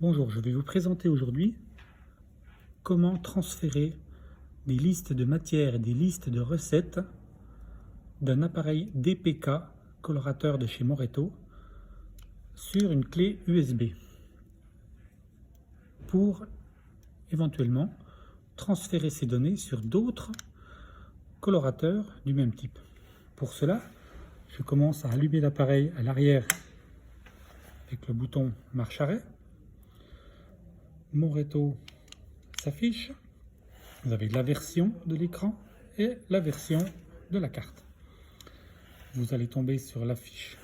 Bonjour, je vais vous présenter aujourd'hui comment transférer des listes de matières et des listes de recettes d'un appareil DPK colorateur de chez Moreto sur une clé USB pour éventuellement transférer ces données sur d'autres colorateurs du même type. Pour cela, je commence à allumer l'appareil à l'arrière avec le bouton marche-arrêt. Moreto s'affiche. Vous avez la version de l'écran et la version de la carte. Vous allez tomber sur l'affiche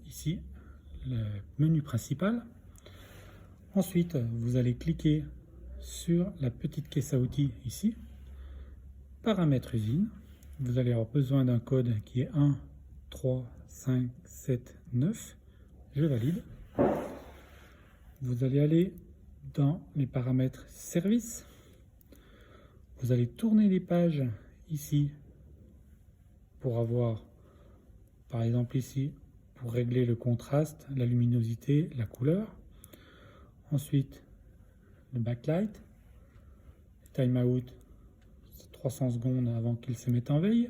ici, le menu principal. Ensuite, vous allez cliquer sur la petite caisse à outils ici, paramètres usine. Vous allez avoir besoin d'un code qui est 1, 3, 5, 7, 9. Je valide. Vous allez aller dans les paramètres service. Vous allez tourner les pages ici pour avoir, par exemple ici, pour régler le contraste, la luminosité, la couleur. Ensuite, le backlight, timeout, 300 secondes avant qu'il se mette en veille.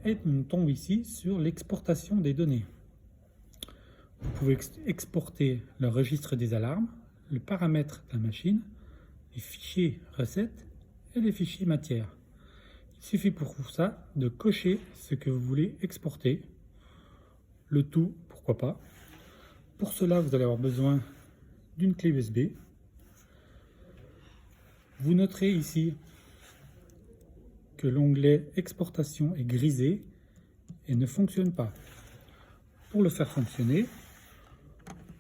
Et on tombe ici sur l'exportation des données. Vous pouvez exporter le registre des alarmes, le paramètre de la machine, les fichiers recettes et les fichiers matières. Il suffit pour ça de cocher ce que vous voulez exporter, le tout, pourquoi pas. Pour cela, vous allez avoir besoin d'une clé USB. Vous noterez ici que l'onglet exportation est grisé et ne fonctionne pas. Pour le faire fonctionner,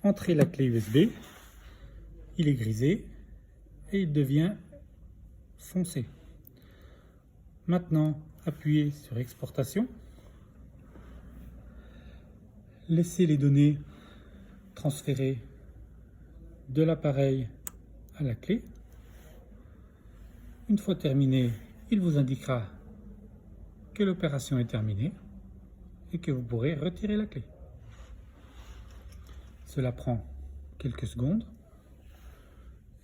entrez la clé USB, il est grisé et il devient foncé. Maintenant, appuyez sur exportation. Laissez les données transférer de l'appareil à la clé. Une fois terminé, il vous indiquera que l'opération est terminée et que vous pourrez retirer la clé. Cela prend quelques secondes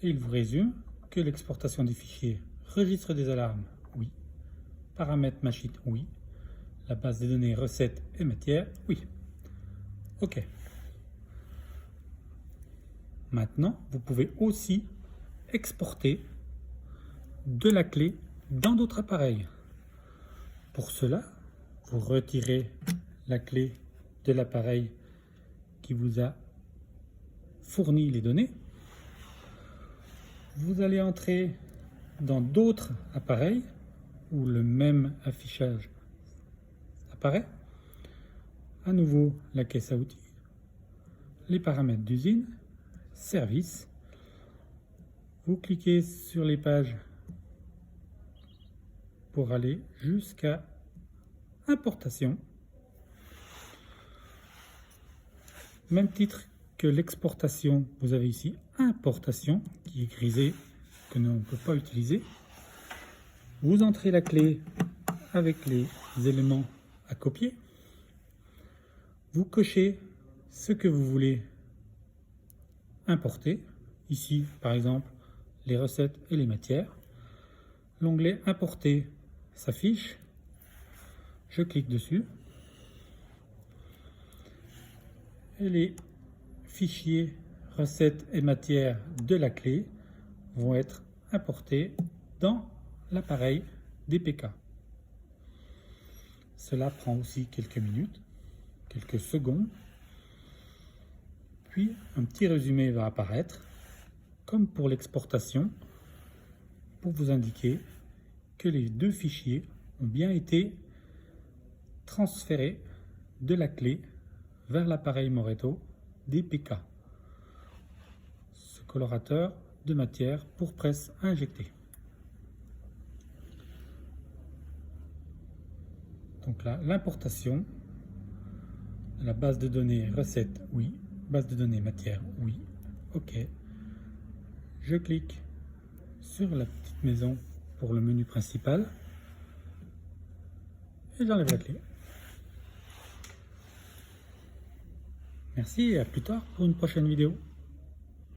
et il vous résume que l'exportation des fichiers registre des alarmes, oui. Paramètres machine, oui. La base de données recettes et matières, oui. OK. Maintenant, vous pouvez aussi exporter de la clé dans d'autres appareils. Pour cela, vous retirez la clé de l'appareil qui vous a fourni les données. Vous allez entrer dans d'autres appareils où le même affichage apparaît. À nouveau, la caisse à outils, les paramètres d'usine, service. Vous cliquez sur les pages pour aller jusqu'à importation. Même titre que l'exportation, vous avez ici importation qui est grisée, que l'on ne peut pas utiliser. Vous entrez la clé avec les éléments à copier. Vous cochez ce que vous voulez importer. Ici, par exemple, les recettes et les matières. L'onglet importer s'affiche. Je clique dessus. Et les fichiers recettes et matières de la clé vont être importés dans l'appareil DPK. Cela prend aussi quelques minutes, quelques secondes. Puis un petit résumé va apparaître, comme pour l'exportation, pour vous indiquer que les deux fichiers ont bien été transférés de la clé vers l'appareil Moreto DPK. Ce colorateur de matière pour presse injectée. Donc là, l'importation de la base de données recettes, oui. Base de données matière, oui. OK. Je clique sur la petite maison pour le menu principal et j'enlève la clé. Merci et à plus tard pour une prochaine vidéo.